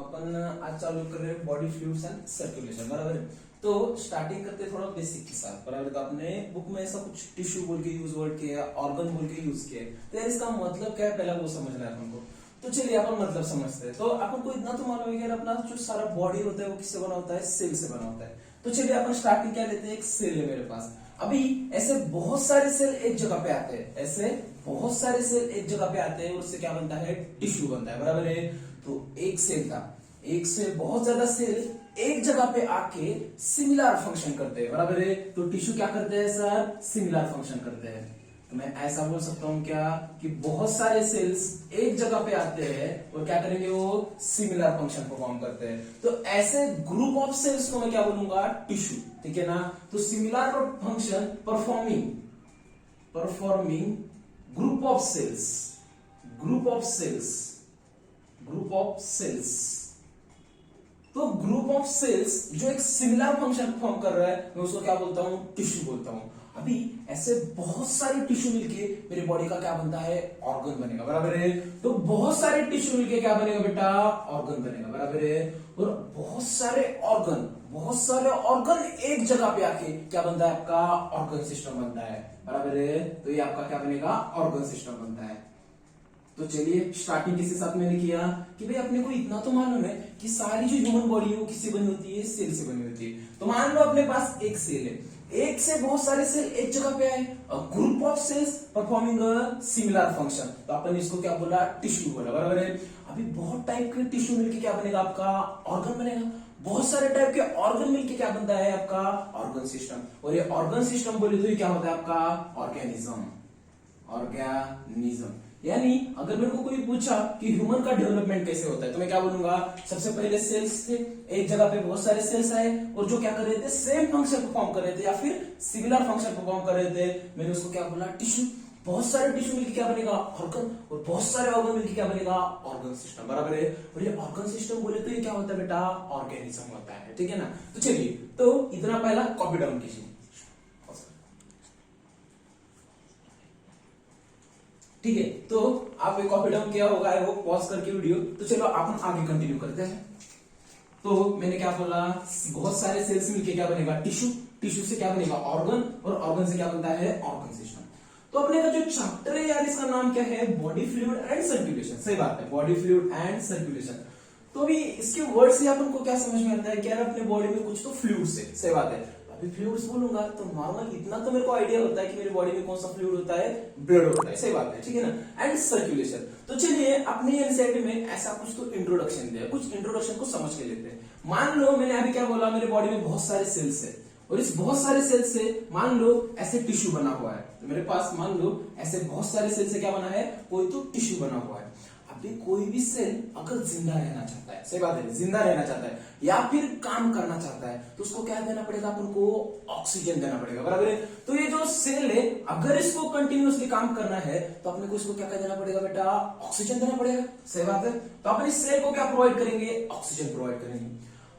अपन आज चालू कर रहे हैं बॉडी फ्लूइड्स एंड सर्कुलेशन, बराबर है। तो स्टार्टिंग करते हैं थोड़ा बेसिक के साथ, बराबर। तो आपने बुक में ऐसा कुछ टिश्यू बोल के यूज वर्ड किया, ऑर्गन बोल के यूज किया, तो यार इसका मतलब क्या है पहला वो समझना है अपन को। तो चलिए अपन मतलब समझते हैं। तो अपन को इतना तो मालूम है कि अपना जो सारा बॉडी होता है वो किससे बना होता है, सेल से बना होता है। तो चलिए अपन स्टार्टिंग क्या लेते हैं, एक सेल है मेरे पास। अभी ऐसे बहुत सारे सेल एक जगह पे आते हैं, ऐसे बहुत सारे सेल एक जगह पे आते हैं, उससे क्या बनता है, टिश्यू बनता है, बराबर है। तो एक सेल था, एक से बहुत ज्यादा सेल एक जगह पे आके सिमिलर फंक्शन करते हैं, बराबर है। तो टिश्यू क्या करते हैं सर, सिमिलर फंक्शन करते हैं। तो मैं ऐसा बोल सकता हूं क्या कि बहुत सारे सेल्स एक जगह पे आते हैं और क्या करेंगे, वो सिमिलर फंक्शन परफॉर्म करते हैं। तो ऐसे ग्रुप ऑफ सेल्स को मैं क्या बोलूंगा, टिश्यू, ठीक है ना। तो similar function performing group of cells, group of cells, group of cells. तो ग्रुप ऑफ सेल्स जो एक सिमिलर फंक्शन परफॉर्म कर रहा है, मैं उसको क्या बोलता हूं, टिश्यू बोलता हूं। अभी ऐसे बहुत सारे टिश्यू मिलके मेरे बॉडी का क्या बनता है, ऑर्गन बनेगा, बराबर है। तो बहुत सारे टिश्यू मिलके क्या बनेगा बेटा, ऑर्गन बनेगा, बराबर है। और बहुत सारे ऑर्गन एक जगह पे आके क्या बनता है, आपका ऑर्गन सिस्टम बनता है, बराबर है। तो ये आपका क्या बनेगा, ऑर्गन सिस्टम बनता है। तो चलिए स्टार्टिंग किसके साथ मैंने किया कि भाई अपने को इतना तो मालूम है कि सारी जो ह्यूमन बॉडी है वो किससे बनी होती है, सेल से बनी होती है। तो मान लो अपने पास एक सेल है, एक से बहुत सारे सेल एक जगह पे आए, group of cells performing similar function, तो अपन इसको क्या बोला, टिश्यू बोला, बराबर है। अभी बहुत टाइप के टिश्यू मिलके क्या बनेगा, आपका ऑर्गन बनेगा। बहुत सारे टाइप के ऑर्गन मिलके क्या बनता है, आपका ऑर्गन सिस्टम। और ये ऑर्गन सिस्टम बोले तो ये क्या होता है, आपका ऑर्गेनिज्म, ऑर्गेनिज्म। यानी अगर मेरे को कोई पूछा कि ह्यूमन का डेवलपमेंट कैसे होता है, तो मैं क्या बोलूंगा, सबसे पहले सेल्स थे, एक जगह पे बहुत सारे सेल्स आए और जो क्या कर रहे थे, सेम फंक्शन परफॉर्म कर रहे थे या फिर सिमिलर फंक्शन परफॉर्म कर रहे थे। मैंने उसको क्या बोला, टिश्यू। बहुत सारे टिश्यू मिलकर क्या बनेगा, ऑर्गन। और बहुत सारे ऑर्गन मिलकर क्या बनेगा, ऑर्गन सिस्टम, बराबर है। और ये ऑर्गन सिस्टम बोले तो ये क्या होता है बेटा, ऑर्गेनिज्म होता है, ठीक है ना। तो चलिए, तो इतना पहला कॉपी डाउन कीजिए, ठीक है। तो आप एक कॉपी डाउन किया होगा, वो पॉज करके वीडियो। तो चलो आप आगे कंटिन्यू करते हैं। तो मैंने क्या बोला, बहुत सारे सेल्स मिलके क्या बनेगा, टिश्यू। टिश्यू से क्या बनेगा, ऑर्गन। और ऑर्गन से क्या बनता है, ऑर्गन सिस्टम। तो अपने का जो चैप्टर है यार, इसका नाम क्या है, बॉडी फ्लूइड एंड सर्कुलेशन। सही बात है, बॉडी फ्लूइड एंड सर्कुलेशन। तो अभी इसके वर्ड से अपन को क्या समझ में आता है कि यार अपने बॉडी में कुछ तो फ्लूइड्स है। सही बात है। अभी फ्लूइड्स बोलूंगा तो नॉर्मल इतना तो मेरे को आइडिया होता है कि मेरी बॉडी में कौन सा फ्लूइड होता है, ब्लड होता है। सही बात है, ठीक है ना। And circulation. तो चलिए अपने एनसीईआरटी में ऐसा कुछ तो इंट्रोडक्शन दिया, कुछ इंट्रोडक्शन को समझ के लेते हैं। मान लो मैंने अभी क्या बोला, मेरे बॉडी में बहुत सारे सेल्स है और इस बहुत सारे सेल से मान लो ऐसे टिश्यू बना हुआ है। तो मेरे पास मान लो ऐसे बहुत सारे सेल से क्या बना है, कोई तो टिश्यू बना हुआ है। अभी कोई भी सेल अगर जिंदा रहना चाहता है, सही बात है, जिंदा रहना चाहता है या फिर काम करना चाहता है, तो उसको क्या देना पड़ेगा, अपन को ऑक्सीजन देना पड़ेगा, बराबर है। तो ये जो सेल है, अगर इसको कंटिन्यूअसली काम करना है तो अपने को इसको क्या देना पड़ेगा बेटा, ऑक्सीजन देना पड़ेगा। सही बात है। तो अपन इस सेल को क्या प्रोवाइड करेंगे, ऑक्सीजन प्रोवाइड करेंगे।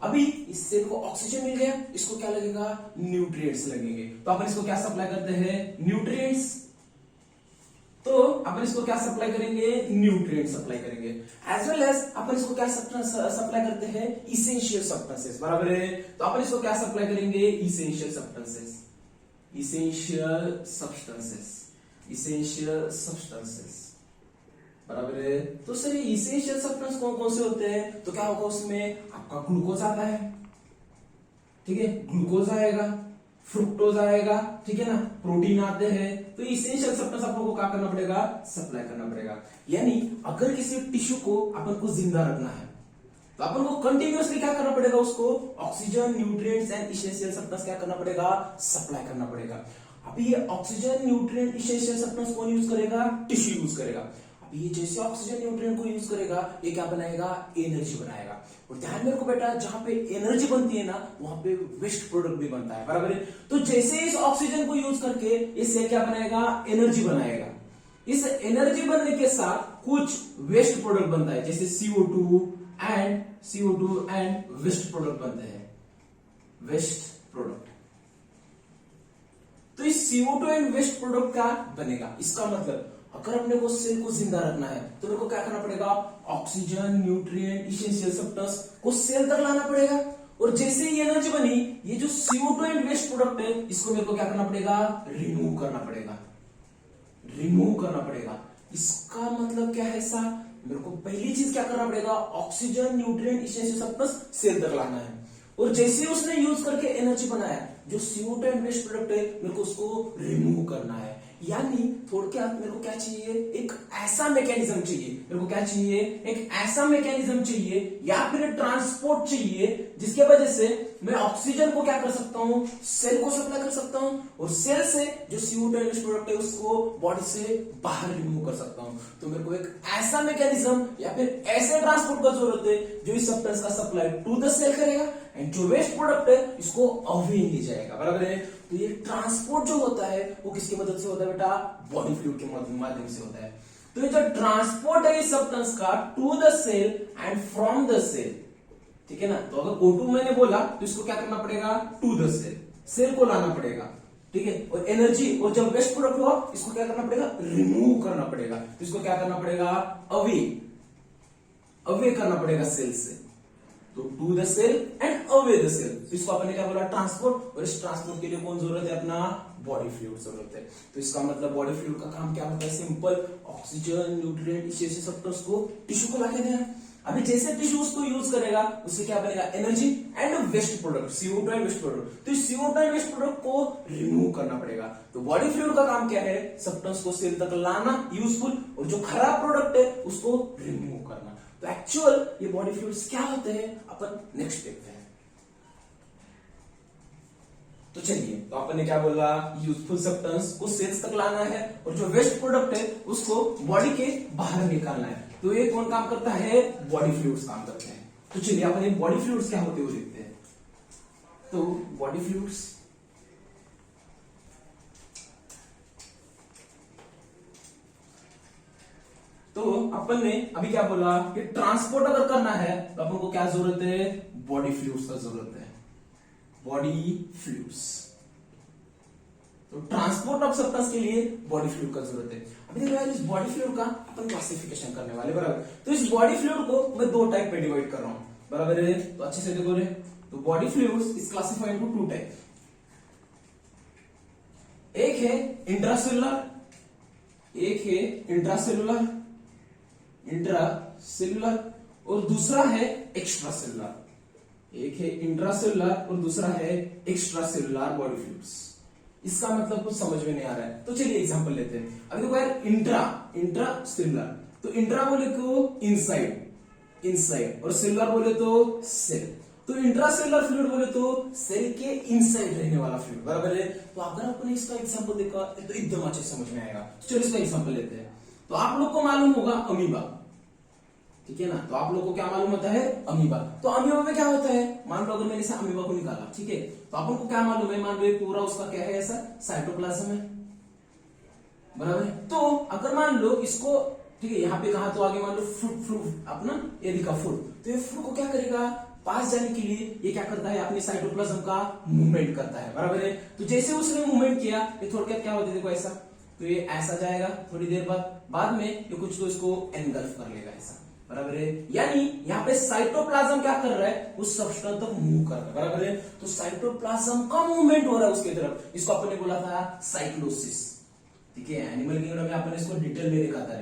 अभी इस सेल को ऑक्सीजन मिल गया, इसको क्या लगेगा, न्यूट्रिएंट्स लगेंगे। तो अपन इसको क्या सप्लाई करते हैं, न्यूट्रिएंट्स। तो अपन इसको क्या सप्लाई करेंगे, न्यूट्रिएंट सप्लाई करेंगे। एज वेल एज अपन इसको क्या सप्लाई करते हैं, इसेंशियल सब्सटेंसेस, बराबर है। तो अपन इसको क्या सप्लाई करेंगे, essential substances, essential substances, essential substances, बराबर है। तो सर ये इसेंशियल सब्सटेंस कौन कौन से होते हैं, तो क्या होगा उसमें, आपका ग्लूकोज आता है, ठीक है, ग्लूकोज आएगा, फ्रुक्टोज आएगा, ठीक है ना, प्रोटीन आते हैं। तो इसेंशियल सब्सटेंस अपन को क्या करना पड़ेगा, सप्लाई करना पड़ेगा। यानी अगर किसी टिश्यू को अपन को जिंदा रखना है तो अपन को कंटिन्यूअसली क्या करना पड़ेगा, उसको oxygen, nutrients and essential substance क्या करना पड़ेगा, सप्लाई करना पड़ेगा। अभी ये ऑक्सीजन, न्यूट्रिएंट, इसेंशियल सब्सटेंस कौन यूज करेगा, टिश्यू यूज करेगा। अभी ये जैसे ऑक्सीजन न्यूट्रिएंट को यूज करेगा, ये क्या बनाएगा, एनर्जी बनाएगा। और ध्यान में रखो बेटा, जहां पे एनर्जी बनती है ना, वहां पे वेस्ट प्रोडक्ट भी बनता है, बराबर है। तो जैसे इस ऑक्सीजन को यूज करके इस सेल क्या बनाएगा, एनर्जी बनाएगा। इस एनर्जी बनने के साथ कुछ वेस्ट प्रोडक्ट बनता है, जैसे CO2 एंड वेस्ट प्रोडक्ट बनते हैं, वेस्ट प्रोडक्ट। तो इस CO2 एंड वेस्ट प्रोडक्ट का बनेगा। इसका मतलब अगर अपने को सेल को जिंदा रखना है तो मेरे को क्या करना पड़ेगा, ऑक्सीजन, न्यूट्रिएंट, इसेंशियल सब्सटेंस को सेल तक लाना पड़ेगा। और जैसे ही एनर्जी बनी, ये जो CO2 एंड वेस्ट प्रोडक्ट है इसको मेरे को क्या करना पड़ेगा, रिमूव करना पड़ेगा, रिमूव करना पड़ेगा। इसका मतलब क्या है ऐसा, मेरे को पहली चीज क्या करना पड़ेगा, oxygen, nutrient, essential substance cell तक लाना है। और जैसे ही उसने यूज करके एनर्जी बनाया, जो CO2 एंड वेस्ट प्रोडक्ट है मेरे को उसको रिमूव करना है। यानी थोड़ा क्या मेरे को क्या चाहिए, एक ऐसा मैकेनिज्म चाहिए, मेरे को क्या चाहिए, एक ऐसा मैकेनिज्म चाहिए या फिर ट्रांसपोर्ट चाहिए जिसके वजह से मैं ऑक्सीजन को क्या कर सकता हूं, सेल को सप्लाई कर सकता हूं, और सेल से जो CO2 एंड वेस्ट प्रोडक्ट है उसको बॉडी से बाहर रिमूव कर सकता हूं। तो मेरे को एक ऐसा मैकेनिज्म या फिर ऐसे ट्रांसपोर्ट का जरूरत है जो इस सब्सटेंस का सप्लाई टू द सेल करेगा एंड जो वेस्ट प्रोडक्ट है इसको अवे ले जाएगा, बराबर है। तो ये ट्रांसपोर्ट जो होता है वो किसकी मदद से होता है बेटा, बॉडी फ्लूइड के माध्यम से होता है। तो ये जो ट्रांसपोर्ट है इस सब्सटेंस का to the cell and from the cell, ठीक है ना। तो अगर O2 मैंने बोला तो इसको क्या करना पड़ेगा, टू द सेल, सेल को लाना पड़ेगा, ठीक है। और एनर्जी और जब वेस्ट प्रोडक्ट हुआ इसको क्या करना पड़ेगा, रिमूव करना पड़ेगा। तो इसको क्या करना पड़ेगा, अवे, अवे करना पड़ेगा सेल से। तो to the cell and away the cell, तो इसको आपने क्या बोला, ट्रांसपोर्ट। और इस ट्रांसपोर्ट के लिए कौन जरूरत है, अपना बॉडी फ्लूइड जरूरत है। तो इसका मतलब बॉडी फ्लूइड का काम क्या होता है, simple, oxygen, nutrient, essential substance को टिश्यू को लाके देना। अभी जैसे टिश्यू उसको यूज करेगा उससे क्या बनेगा, energy and waste product, CO2 and waste product. तो इस CO2 एंड वेस्ट प्रोडक्ट को रिमूव करना पड़ेगा। तो बॉडी फ्लूइड का काम क्या है, सब्सटेंस को सेल तक लाना यूजफुल, और जो खराब प्रोडक्ट है उसको रिमूव करना। तो एक्चुअल ये बॉडी फ्लूइड्स क्या होते हैं अपन नेक्स्ट देखते हैं। तो चलिए, तो अपन ने क्या बोला, यूजफुल सब्सटेंस को सेल्स तक लाना है और जो वेस्ट प्रोडक्ट है उसको बॉडी के बाहर निकालना है। तो ये कौन काम करता है, बॉडी फ्लूइड्स काम करते हैं। तो चलिए अपन ये बॉडी फ्लूइड्स क्या होते हैं वो देखते हैं। तो बॉडी फ्लूइड्स तो अपन ने अभी क्या बोला कि ट्रांसपोर्ट अगर करना है तो अपन को क्या जरूरत है, बॉडी फ्लूइड्स का जरूरत है, बॉडी फ्लूइड्स। तो ट्रांसपोर्ट ऑफ सब्सटेंस के लिए बॉडी फ्लूइड का जरूरत है। अभी देखो यार, इस बॉडी फ्लूइड का अपन क्लासिफिकेशन करने वाले, बराबर। तो इस बॉडी फ्लूइड को मैं दो टाइप में डिवाइड कर रहा हूं, बराबर है। तो अच्छे से देखो रे, तो body fluids is classified into two type. एक है इंट्रासेलुलर, एक है इंट्रासेलुलर, इंट्रासेलुलर, और दूसरा है एक्स्ट्रासेलुलर। एक है इंट्रासेलुलर और दूसरा है एक्स्ट्रासेलुलर बॉडी फ्लूइड्स। इसका मतलब कुछ समझ में नहीं आ रहा है तो चलिए एग्जांपल लेते हैं। अभी देखो यार, इंट्रासेलुलर, तो इंट्रा बोले तो इनसाइड, इनसाइड, और सेलुलर बोले तो सेल। तो इंट्रासेलुलर फ्लूइड बोले तो सेल के इनसाइड रहने वाला फ्लूइड, बराबर है। तो अगर आपने इसका एग्जांपल देखा तो एकदम अच्छे समझ में आएगा। तो चलिए इसका एग्जांपल लेते हैं। तो आप लोग को मालूम होगा अमीबा, ठीक है ना। तो आप लोगों को क्या मालूम होता है, अमीबा। तो अमीबा में क्या होता है, मान लो अगर मैंने इसे अमीबा को निकाला, ठीक है, तो अपन को क्या मालूम है, मान लो ये पूरा उसका क्या है, ऐसा साइटोप्लाज्म है, बराबर है। तो अगर मान लो इसको, ठीक है, यहाँ पे कहा तो आगे मान लो फ्रूट अपना ये दिखा फ्रूट, तो ये फ्रूट को क्या करेगा, पास जाने के लिए ये क्या करता है, अपने साइटोप्लाज्म का मूवमेंट करता है, बराबर है। तो जैसे उसने मूवमेंट किया, ये थोड़ा क्या होता है, देखो ऐसा, तो ये ऐसा जाएगा, थोड़ी देर बाद में ये कुछ तो इसको एनगल्फ कर लेगा, ऐसा, बराबर है। यानी यहाँ पे साइटोप्लाज्म क्या कर रहा है, उस सब्सटेंस तक मूव कर रहा है, बराबर है। तो साइटोप्लाज्म का मूवमेंट हो रहा है उसके तरफ, इसको अपन ने बोला था साइक्लोसिस, ठीक है। एनिमल किंगडम में अपन इसको डिटेल में देखा था।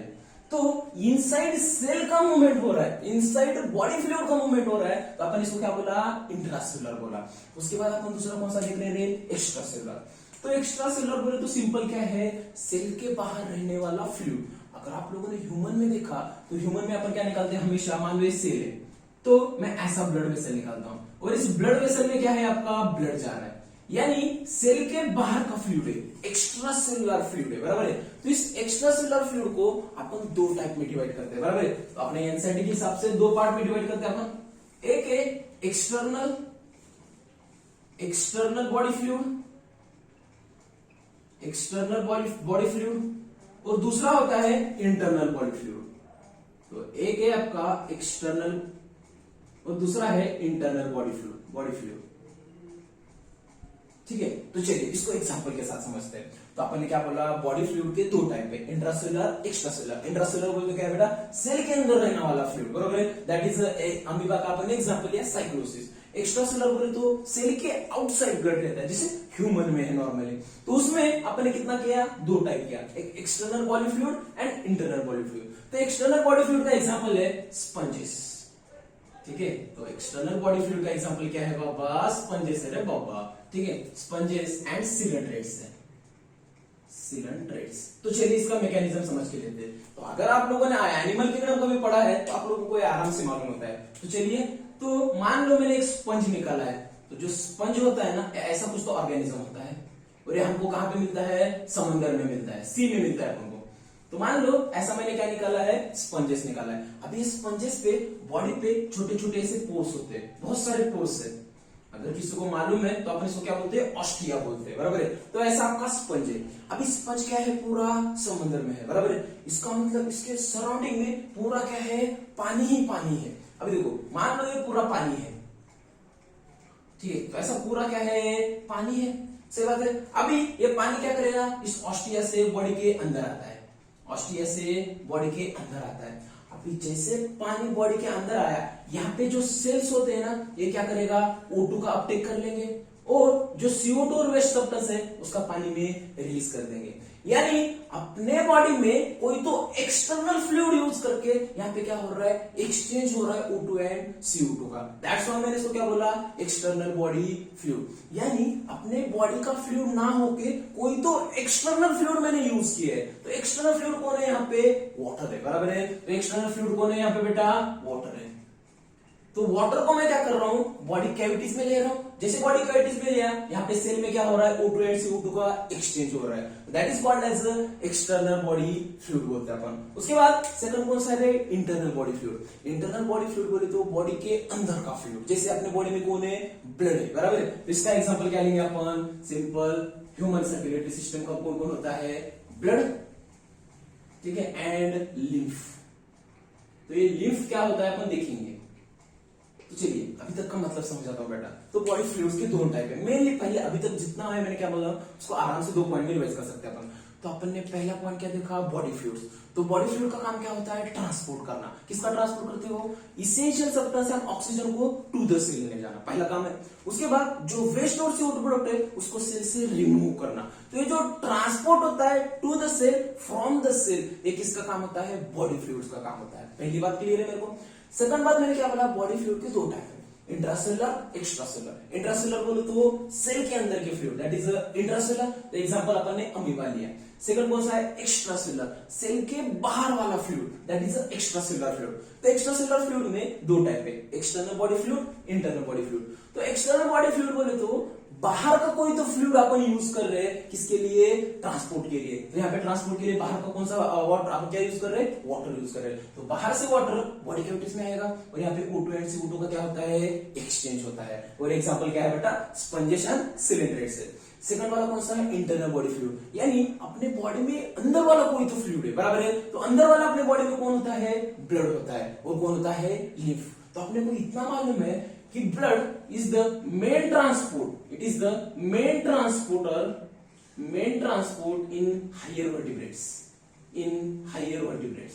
तो इनसाइड सेल का मूवमेंट हो रहा है, इनसाइड बॉडी फ्लूइड का मूवमेंट हो रहा है, तो अपन इसको क्या बोला, इंट्रासेलुलर बोला। उसके बाद अपन दूसरा कौन सा देख रहे हैं, एक्स्ट्रासेलुलर। तो एक्स्ट्रासेलुलर बोले तो सिंपल क्या है, सेल के बाहर रहने वाला फ्लूइड। अगर आप लोगों ने ह्यूमन में देखा तो ह्यूमन में अपन क्या निकालते हैं हमेशा, मान लो सेल है तो मैं ऐसा ब्लड वेसल निकालता हूं, और इस ब्लड वेसल में क्या है, आपका ब्लड जा रहा है, यानी सेल के बाहर का फ्लूइड है, एक्स्ट्रा सेलुलर फ्लूइड है, बराबर है। तो इस एक्स्ट्रा सेलुलर फ्लूइड को अपन दो टाइप में डिवाइड करते हैं, बराबर है। तो अपने एनसीईआरटी के हिसाब से दो पार्ट में डिवाइड करते हैं अपन। एक है external body fluid, external body fluid, और दूसरा होता है इंटरनल बॉडी फ्लूइड। तो एक है आपका एक्सटर्नल और दूसरा है इंटरनल बॉडी फ्लूइड। ठीक है, तो चलिए इसको एग्जांपल के साथ समझते हैं। तो अपन ने क्या बोला, बॉडी फ्लूइड के दो टाइप है, इंट्रासेलुलर, एक्स्ट्रासेलुलर। इंट्रासेलुलर बोलते क्या है बेटा, सेल के अंदर रहने वाला फ्लूइड, बरोबर है, दैट इज अमीबा का अपन ने एग्जांपल लिया साइक्लोसिस। एक्स्ट्रासेलुलर बोले तो सेल के आउटसाइड ब्लड रहता है, जैसे ह्यूमन में है नॉर्मली। तो उसमें अपन ने कितना किया, दो टाइप किया, एक external body fluid and internal body fluid. तो एक्सटर्नल बॉडी फ्लूइड का एग्जांपल है स्पंजेस, ठीक है। तो एक्सटर्नल बॉडी फ्लूइड का एग्जांपल क्या है बाबा, स्पंजेस है रे बाबा, ठीक है, स्पंजेस एंड सिलेंट्रेट्स है, सिलेंट्रेट्स। तो चलिए इसका मैकेनिज्म समझ के लेते हैं। तो अगर आप लोगों ने एनिमल किंगडम कभी पढ़ा है तो आप लोगों को आराम से मालूम होता है। तो चलिए, तो मान लो मैंने एक स्पंज निकाला है, तो जो स्पंज होता है ना, ऐसा कुछ तो ऑर्गेनिज्म होता है, और ये हमको कहां पे मिलता है, समुद्र में मिलता है, सी में मिलता है हमको। तो मान लो ऐसा मैंने क्या निकाला है, स्पंजेस निकाला है। अब ये स्पंजेस पे बॉडी पे छोटे छोटे ऐसे पोर्स होते हैं, बहुत सारे पोर्स है। अगर किसी को मालूम है तो अपन इसको क्या बोलते हैं, ऑस्टिया बोलते हैं, बराबर है। तो ऐसा आपका स्पंज है। अभी स्पंज क्या है, पूरा समुद्र में है, बराबर है। इसका मतलब इसके सराउंडिंग में पूरा क्या है, पानी ही पानी है। अभी देखो, मान लो ये पूरा पानी है, ठीक है, तो ऐसा पूरा क्या है, पानी है, सही बात है। अभी ये पानी क्या करेगा, इस ऑस्टिया से बॉडी के अंदर आता है, ऑस्टिया से बॉडी के अंदर आता है। अभी जैसे पानी बॉडी के अंदर आया, यहाँ पे जो सेल्स होते हैं ना, ये क्या करेगा, O2 का अपटेक कर लेंगे, और जो CO2 और वेस्ट सब्सटेंस है उसका पानी में रिलीज कर देंगे। यानी अपने बॉडी में कोई तो एक्सटर्नल फ्लूइड यूज करके यहाँ पे क्या हो रहा है, एक्सचेंज हो रहा है O2 एंड CO2 का। दैट्स व्हाई मैंने इसको क्या बोला, एक्सटर्नल बॉडी फ्लूइड। यानी अपने बॉडी का फ्लूइड ना होके कोई तो एक्सटर्नल फ्लूइड मैंने यूज किया है। तो एक्सटर्नल फ्लूइड कौन है, यहाँ पे वाटर है, बराबर है। तो एक्सटर्नल फ्लूइड कौन है यहाँ पे बेटा, वाटर है। तो वाटर को मैं क्या कर रहा हूं, बॉडी कैविटीज में ले रहा हूं। जैसे बॉडी कैविटीज में लिया, यहाँ पे सेल में क्या हो रहा है, O2 एंड CO2 का एक्सचेंज हो रहा है। That is called as external body fluid बोलते हैं अपन। उसके बाद सेकंड कौन सा है, internal body fluid. Internal body fluid बोले तो बॉडी के अंदर का फ्लूइड, जैसे अपने बॉडी में कौन है, ब्लड है, बराबर है। इसका एग्जाम्पल क्या लेंगे अपन, सिंपल ह्यूमन सर्कुलेटरी सिस्टम का कौन कौन होता है, ब्लड, ठीक है, एंड लिम्फ। तो ये लिम्फ क्या होता है अपन देखेंगे। तो चलिए अभी तक का मतलब समझ जाता हूं बेटा। तो बॉडी फ्लूइड्स के दोनों टाइप है मेनली। पहले अभी तक जितना है मैंने क्या बोला, उसको आराम से दो पॉइंट में रिवाइज कर सकते हैं अपन। तो अपन ने पहला पॉइंट क्या देखा, बॉडी फ्लूइड्स। तो बॉडी फ्लूइड का काम क्या होता है, ट्रांसपोर्ट करना। किसका ट्रांसपोर्ट करते हो, इसेंशियल सब्सटेंस एंड ऑक्सीजन को टू द सेल ले जाना, पहला काम है। उसके बाद जो वेस्ट और CO2 प्रोडक्ट है उसको सेल से रिमूव करना। तो ये जो ट्रांसपोर्ट होता है to the cell from the cell, ये किसका काम होता है, बॉडी फ्लूइड्स का काम होता है। पहली बात क्लियर है मेरे को। सेकंड बात मैंने क्या बोला, बॉडी फ्लूइड के दो टाइप है, इंट्रासेलुलर, एक्स्ट्रासेलुलर। इंट्रासेलुलर बोले तो सेल के अंदर के फ्लूइड, दैट इज इंट्रासेलुलर। तो एग्जांपल अपन ने अमीबा लिया। सेकंड कौन सा है, एक्स्ट्रासेलुलर, सेल के बाहर वाला fluid, that is extracellular fluid. तो एक्स्ट्रासेलुलर फ्लूइड में दो टाइप है, external body fluid, internal body fluid. तो एक्सटर्नल बॉडी फ्लूइड बोले तो बाहर का कोई तो फ्लूइड अपन यूज कर रहे हैं, किसके लिए, ट्रांसपोर्ट के लिए। तो यहाँ पे ट्रांसपोर्ट के लिए बाहर का कौन सा वाटर आप क्या यूज कर रहे हैं, वाटर यूज कर रहे हैं। तो बाहर से वाटर बॉडी कैविटीज में आएगा, और यहाँ पे O2 एंड CO2 का क्या होता है, एक्सचेंज होता है। और एग्जांपल क्या है बेटा, स्पंजेस एंड सिलेंट्रेट्स है। सेकंड वाला कौन सा है, इंटरनल बॉडी फ्लूइड, यानी अपने बॉडी में अंदर वाला कोई तो फ्लूइड है, बराबर है। तो अंदर वाला अपने बॉडी में कौन होता है, ब्लड होता है, और कौन होता है, लिम्फ। तो अपने को इतना मालूम है कि blood is the main transport, it is the main transporter, main transport in higher vertebrates, in higher vertebrates.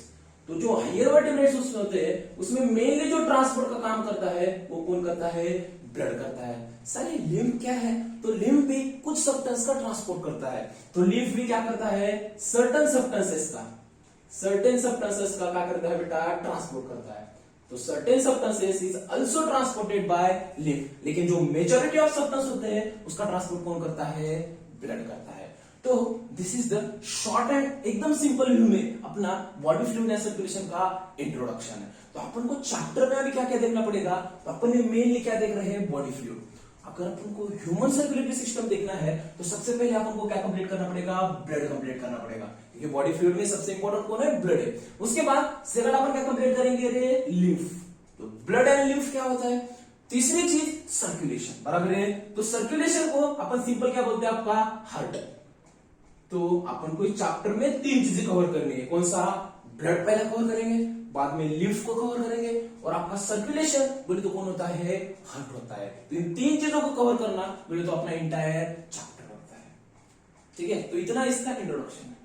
तो जो हायर वर्टिब्रेट्स उसमें होते हैं, उसमें मेनली जो ट्रांसपोर्ट का काम करता है वो कौन करता है, ब्लड करता है। सर ये लिम्फ क्या है, तो लिम्फ भी कुछ सब्सटेंस का ट्रांसपोर्ट करता है। तो लिम्फ भी क्या करता है, सर्टेन सब्सटेंसेस का, सर्टेन सब्सटेंसेस का क्या करता है बेटा, ट्रांसपोर्ट करता है। तो certain substances is also transported by lymph, लेकिन जो मेजॉरिटी ऑफ सब्सटेंस होते हैं उसका ट्रांसपोर्ट कौन करता है, ब्लड करता है। तो this is the short and एकदम सिंपल व्यू में अपना बॉडी फ्लूइड एंड सर्कुलेशन का इंट्रोडक्शन है। तो अपन को चैप्टर में अभी क्या क्या देखना पड़ेगा, तो अपन ने मेनली क्या देख रहे हैं, बॉडी फ्लूइड। अगर अपन को ह्यूमन सर्कुलेटरी सिस्टम देखना है तो सबसे पहले अपन को क्या कंप्लीट करना पड़ेगा, ब्लड कंप्लीट करना पड़ेगा, क्योंकि बॉडी फ्लूइड में सबसे इंपॉर्टेंट कौन है, ब्लड है। उसके बाद सेकंड अपन क्या कंप्लीट करेंगे, रे लिम्फ। तो ब्लड एंड लिम्फ क्या होता है। तीसरी चीज सर्कुलेशन, बराबर है। तो सर्कुलेशन को अपन सिंपल क्या बोलते हैं, आपका हार्ट। तो अपन को इस चैप्टर में तीन चीजें कवर करनी है, कौन सा, ब्लड पहले कवर करेंगे, बाद में लिम्फ को कवर करेंगे, और आपका सर्कुलेशन बोले तो कौन होता है, हार्ट होता है। तो इन 3 चीजों को कवर करना बोले तो अपना इंटायर चैप्टर होता है। ठीक है, तो इतना इसका इंट्रोडक्शन है।